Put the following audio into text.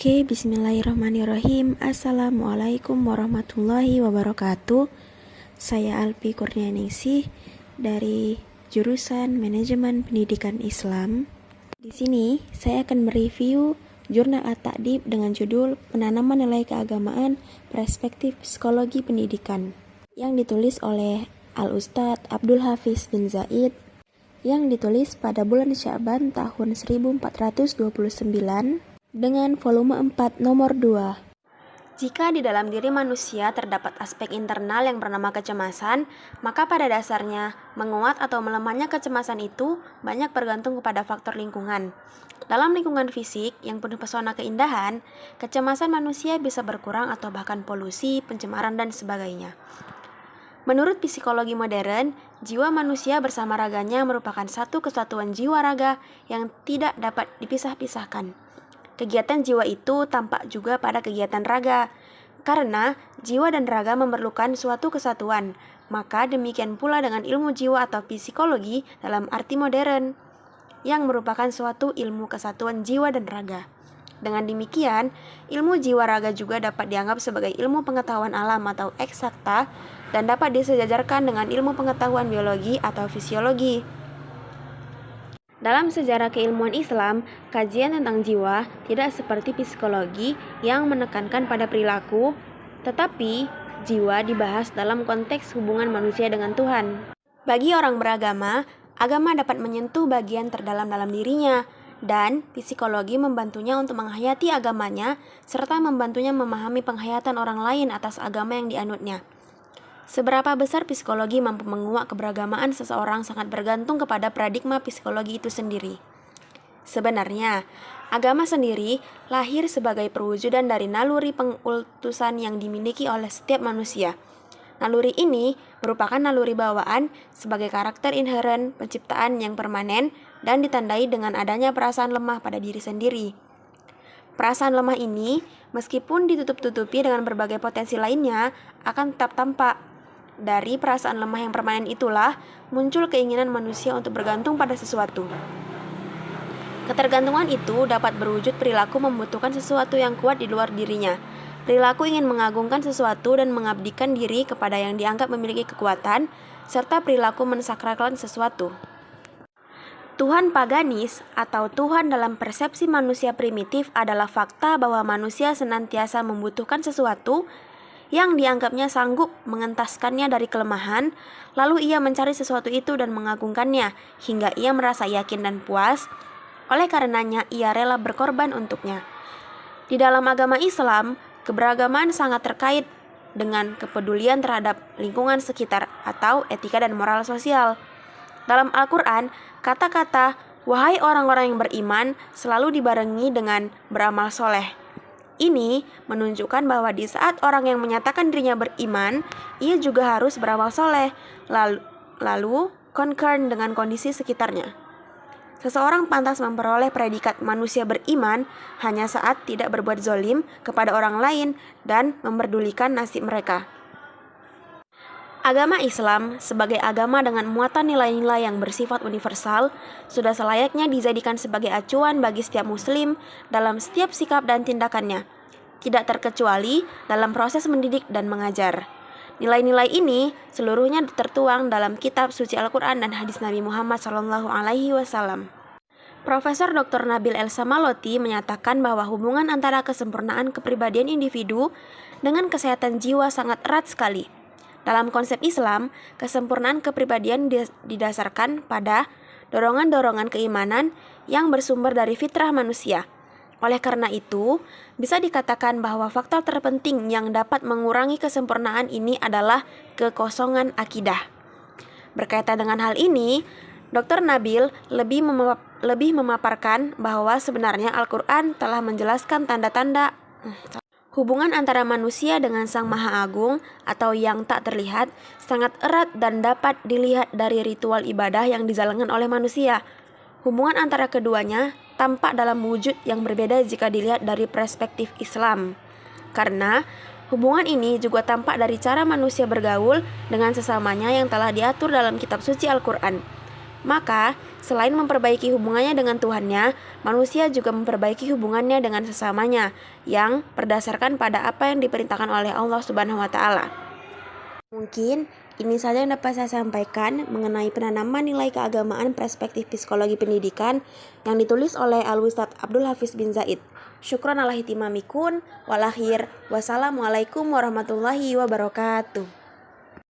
Oke, bismillahirrahmanirrahim. Assalamualaikum warahmatullahi wabarakatuh. Saya Alpi Kurnianingsih dari jurusan Manajemen Pendidikan Islam. Di sini saya akan mereview jurnal At-Ta'dib dengan judul Penanaman Nilai Keagamaan Perspektif Psikologi Pendidikan yang ditulis oleh Al-Ustadz Abdul Hafiz bin Zaid, yang ditulis pada bulan Sya'ban tahun 1429 dengan volume 4 nomor 2. Jika di dalam diri manusia terdapat aspek internal yang bernama kecemasan, maka pada dasarnya menguat atau melemahnya kecemasan itu banyak bergantung kepada faktor lingkungan. Dalam lingkungan fisik yang penuh pesona keindahan, kecemasan manusia bisa berkurang atau bahkan polusi, pencemaran, dan sebagainya. Menurut psikologi modern, jiwa manusia bersama raganya merupakan satu kesatuan jiwa raga yang tidak dapat dipisah-pisahkan. Kegiatan jiwa itu tampak juga pada kegiatan raga, karena jiwa dan raga memerlukan suatu kesatuan. Maka demikian pula dengan ilmu jiwa atau psikologi dalam arti modern, yang merupakan suatu ilmu kesatuan jiwa dan raga. Dengan demikian, ilmu jiwa raga juga dapat dianggap sebagai ilmu pengetahuan alam atau eksakta dan dapat disejajarkan dengan ilmu pengetahuan biologi atau fisiologi. Dalam sejarah keilmuan Islam, kajian tentang jiwa tidak seperti psikologi yang menekankan pada perilaku, tetapi jiwa dibahas dalam konteks hubungan manusia dengan Tuhan. Bagi orang beragama, agama dapat menyentuh bagian terdalam dalam dirinya, dan psikologi membantunya untuk menghayati agamanya, serta membantunya memahami penghayatan orang lain atas agama yang dianutnya. Seberapa besar psikologi mampu menguak keberagamaan seseorang sangat bergantung kepada paradigma psikologi itu sendiri. Sebenarnya, agama sendiri lahir sebagai perwujudan dari naluri pengutusan yang dimiliki oleh setiap manusia. Naluri ini merupakan naluri bawaan sebagai karakter inheren penciptaan yang permanen dan ditandai dengan adanya perasaan lemah pada diri sendiri. Perasaan lemah ini, meskipun ditutup-tutupi dengan berbagai potensi lainnya, akan tetap tampak. Dari perasaan lemah yang permanen itulah muncul keinginan manusia untuk bergantung pada sesuatu. Ketergantungan itu dapat berwujud perilaku membutuhkan sesuatu yang kuat di luar dirinya. Perilaku ingin mengagungkan sesuatu dan mengabdikan diri kepada yang dianggap memiliki kekuatan, serta perilaku mensakralkan sesuatu. Tuhan paganis atau Tuhan dalam persepsi manusia primitif adalah fakta bahwa manusia senantiasa membutuhkan sesuatu yang dianggapnya sanggup mengentaskannya dari kelemahan, lalu ia mencari sesuatu itu dan mengagungkannya, hingga ia merasa yakin dan puas, oleh karenanya ia rela berkorban untuknya. Di dalam agama Islam, keberagaman sangat terkait dengan kepedulian terhadap lingkungan sekitar atau etika dan moral sosial. Dalam Al-Quran, kata-kata, "Wahai orang-orang yang beriman," selalu dibarengi dengan beramal soleh. Ini menunjukkan bahwa di saat orang yang menyatakan dirinya beriman, ia juga harus beramal soleh, lalu concern dengan kondisi sekitarnya. Seseorang pantas memperoleh predikat manusia beriman hanya saat tidak berbuat zolim kepada orang lain dan memperdulikan nasib mereka. Agama Islam, sebagai agama dengan muatan nilai-nilai yang bersifat universal, sudah selayaknya dijadikan sebagai acuan bagi setiap muslim dalam setiap sikap dan tindakannya, tidak terkecuali dalam proses mendidik dan mengajar. Nilai-nilai ini seluruhnya tertuang dalam kitab suci Al-Quran dan hadis Nabi Muhammad SAW. Profesor Dr. Nabil El-Samaloti menyatakan bahwa hubungan antara kesempurnaan kepribadian individu dengan kesehatan jiwa sangat erat sekali. Dalam konsep Islam, kesempurnaan kepribadian didasarkan pada dorongan-dorongan keimanan yang bersumber dari fitrah manusia. Oleh karena itu, bisa dikatakan bahwa faktor terpenting yang dapat mengurangi kesempurnaan ini adalah kekosongan akidah. Berkaitan dengan hal ini, Dr. Nabil lebih memaparkan bahwa sebenarnya Al-Quran telah menjelaskan tanda-tanda hubungan antara manusia dengan Sang Maha Agung atau yang tak terlihat sangat erat dan dapat dilihat dari ritual ibadah yang dijalankan oleh manusia. Hubungan antara keduanya tampak dalam wujud yang berbeda jika dilihat dari perspektif Islam. Karena hubungan ini juga tampak dari cara manusia bergaul dengan sesamanya yang telah diatur dalam kitab suci Al-Quran. Maka, selain memperbaiki hubungannya dengan Tuhannya, manusia juga memperbaiki hubungannya dengan sesamanya yang berdasarkan pada apa yang diperintahkan oleh Allah Subhanahu wa taala. Mungkin ini saja yang dapat saya sampaikan mengenai penanaman nilai keagamaan perspektif psikologi pendidikan yang ditulis oleh Al-Ustadz Abdul Hafiz bin Zaid. Syukran ala hitimamikun, walakhir, wassalamualaikum warahmatullahi wabarakatuh.